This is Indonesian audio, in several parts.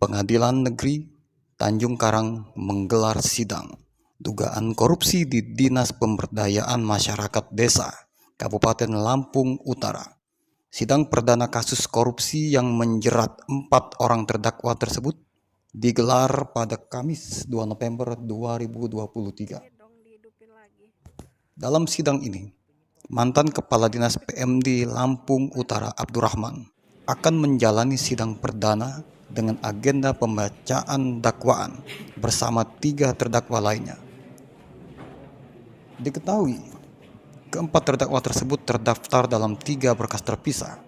Pengadilan Negeri Tanjung Karang menggelar sidang dugaan korupsi di Dinas Pemberdayaan Masyarakat Desa, Kabupaten Lampung Utara. Sidang perdana kasus korupsi yang menjerat 4 orang terdakwa tersebut digelar pada Kamis 2 November 2023. Dalam sidang ini, mantan Kepala Dinas PMD Lampung Utara Abdurrahman akan menjalani sidang perdana dengan agenda pembacaan dakwaan bersama 3 terdakwa lainnya. Diketahui, keempat terdakwa tersebut terdaftar dalam 3 berkas terpisah.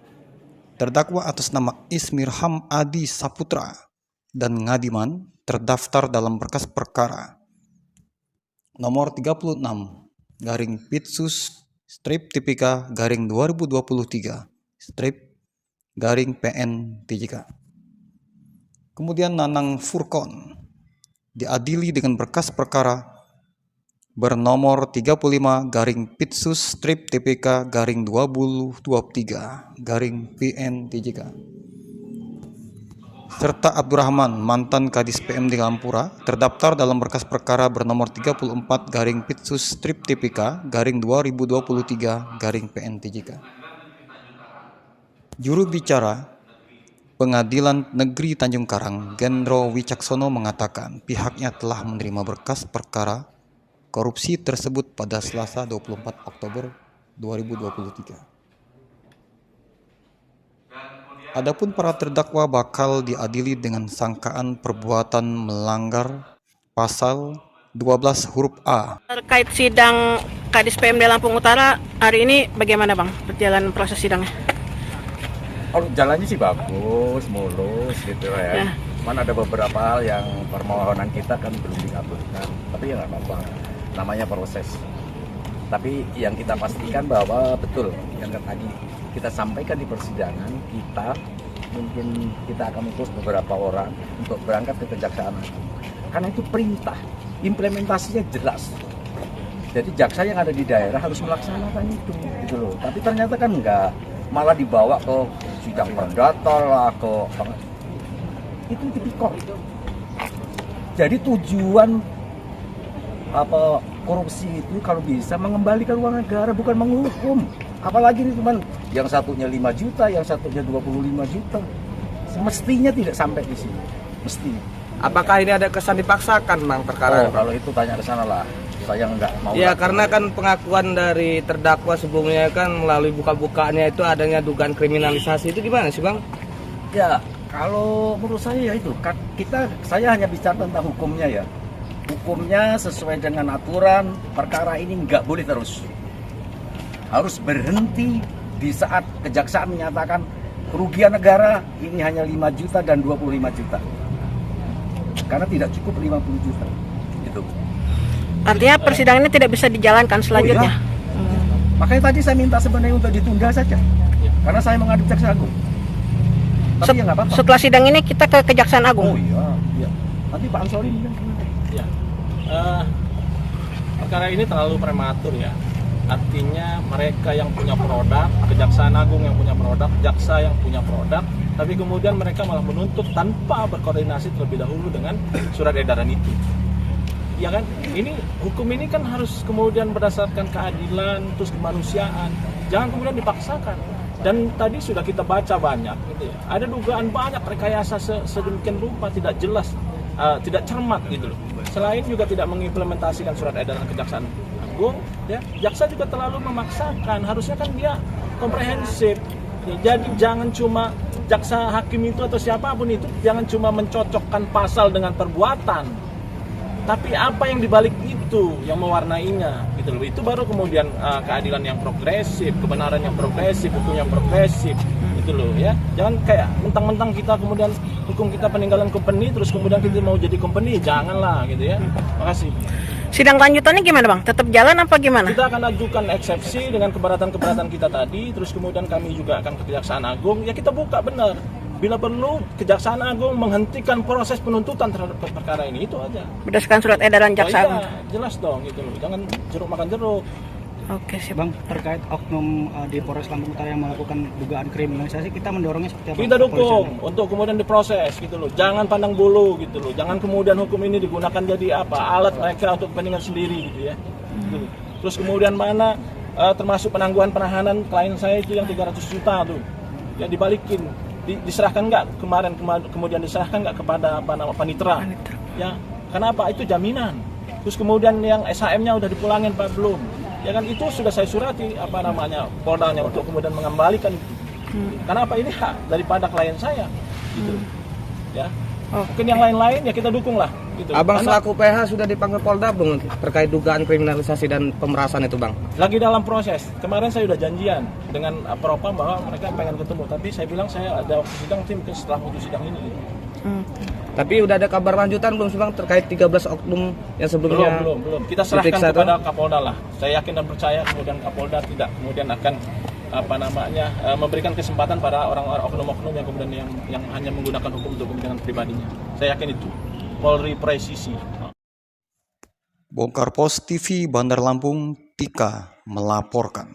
Terdakwa atas nama Ismirham Adi Saputra dan Ngadiman terdaftar dalam berkas perkara nomor 36 garing Pitsus strip Tipika garing 2023 strip garing PN TJK. Kemudian Nanang Furkon diadili dengan berkas perkara bernomor 35 garing Pitsus strip TPK garing 2023 garing PN TJK. Serta Abdurrahman, mantan Kadis PMD Lampura, terdaftar dalam berkas perkara bernomor 34 garing Pitsus strip TPK garing 2023 garing PN TJK. Juru bicara Pengadilan Negeri Tanjung Karang, Gendro Wicaksono mengatakan pihaknya telah menerima berkas perkara korupsi tersebut pada Selasa 24 Oktober 2023. Adapun para terdakwa bakal diadili dengan sangkaan perbuatan melanggar pasal 12 huruf A. Terkait sidang Kadis PMD Lampung Utara hari ini bagaimana Bang berjalan proses sidangnya? Oh, jalannya sih bagus, mulus gitu ya. Cuman ada beberapa hal yang permohonan kita kan belum dikabulkan. Tapi ya nggak apa-apa, namanya proses. Tapi yang kita pastikan bahwa betul yang tadi kita sampaikan di persidangan, kita akan utus beberapa orang untuk berangkat ke Kejaksaan Agung. Karena itu perintah, implementasinya jelas. Jadi jaksa yang ada di daerah harus melaksanakan itu, gitu loh. Tapi ternyata kan enggak, malah dibawa ke sidang perdata lah, itu tipikor. Jadi tujuan korupsi itu kalau bisa mengembalikan uang negara, bukan menghukum. Apalagi ini teman, yang satunya 5 juta, yang satunya 25 juta. Semestinya tidak sampai di sini. Mestinya. Apakah ini ada kesan dipaksakan, Bang, perkara? Kalau itu tanya ke sana lah. Saya nggak mau. Ya, karena kan pengakuan dari terdakwa sebelumnya kan melalui buka-bukaannya itu adanya dugaan kriminalisasi. Itu gimana sih, Bang? Ya, kalau menurut saya ya itu. Saya hanya bicara tentang hukumnya ya. Hukumnya sesuai dengan aturan, perkara ini nggak boleh terus. Harus berhenti di saat kejaksaan menyatakan kerugian negara ini hanya 5 juta dan 25 juta. Karena tidak cukup 50 juta. Gitu. Artinya persidangan ini tidak bisa dijalankan selanjutnya? Oh, iya. Makanya tadi saya minta sebenarnya untuk ditunda saja. Karena saya mengadu Jaksa Agung. Tapi ya nggak apa-apa. Setelah sidang ini kita ke Kejaksaan Agung? Oh iya. Nanti Pak Ansori bilang. Ya. Perkara ini terlalu prematur ya. Artinya mereka yang punya produk, Kejaksaan Agung yang punya produk, jaksa yang punya produk, tapi kemudian mereka malah menuntut tanpa berkoordinasi terlebih dahulu dengan surat edaran itu. Ya kan? Hukum ini kan harus kemudian berdasarkan keadilan, terus kemanusiaan. Jangan kemudian dipaksakan. Dan tadi sudah kita baca banyak, gitu ya. Ada dugaan banyak rekayasa sedemikian rupa, tidak jelas, tidak cermat gitu loh. Selain juga tidak mengimplementasikan surat edaran Kejaksaan Agung, ya, jaksa juga terlalu memaksakan. Harusnya kan dia komprehensif. Ya, jadi jangan cuma jaksa hakim itu atau siapapun itu jangan cuma mencocokkan pasal dengan perbuatan, tapi apa yang dibalik itu yang mewarnainya, gitu loh. Itu baru kemudian keadilan yang progresif, kebenaran yang progresif, hukum yang progresif, gitu loh ya. Jangan kayak mentang-mentang kita kemudian hukum kita peninggalan company terus kemudian kita mau jadi company, janganlah gitu ya. Makasih. Sidang lanjutannya gimana Bang? Tetap jalan apa gimana? Kita akan ajukan eksepsi dengan keberatan-keberatan kita tadi, terus kemudian kami juga akan ke Kejaksaan Agung. Ya kita buka benar. Bila perlu Kejaksaan Agung menghentikan proses penuntutan terhadap perkara ini, itu aja. Berdasarkan surat edaran Jaksa Agung. Iya, jelas dong gitu loh. Jangan jeruk makan jeruk. Oke, sip. Bang, terkait oknum di Polres Lampung Utara yang melakukan dugaan kriminalisasi, kita mendorongnya seperti apa? Kita dukung Kepolisian? untuk kemudian diproses gitu loh. Jangan pandang bulu gitu loh. Jangan kemudian hukum ini digunakan jadi apa? Alat mereka untuk kepentingan sendiri gitu ya. Gitu. Terus kemudian mana termasuk penangguhan penahanan klien saya itu yang 300 juta tuh. Ya dibalikin. Diserahkan nggak kemudian diserahkan nggak kepada panitera? Ya, kenapa? Itu jaminan. Terus kemudian yang SHM-nya udah dipulangin Pak belum? Ya kan itu sudah saya surati Poldanya untuk kemudian mengembalikan itu. Kenapa ini hak daripada klien saya gitu. Ya. Mungkin yang lain-lain ya kita dukung lah gitu. Abang Karena selaku PH sudah dipanggil Polda belum terkait dugaan kriminalisasi dan pemerasan itu, Bang? lagi dalam proses. Kemarin saya udah janjian dengan Propam bahwa mereka pengen ketemu, tapi saya bilang saya ada waktu sidang tim setelah waktu sidang ini. Tapi udah ada kabar lanjutan belum sih, Bang, terkait 13 oknum yang sebelumnya? Belum. Kita serahkan diperiksa kepada Kapolda lah. Saya yakin dan percaya kemudian Kapolda tidak kemudian akan memberikan kesempatan pada orang-orang oknum-oknum yang kemudian yang hanya menggunakan hukum untuk kepentingan pribadinya. Saya yakin itu. Polri presisi. Bongkar Pos TV Bandar Lampung, Tika melaporkan.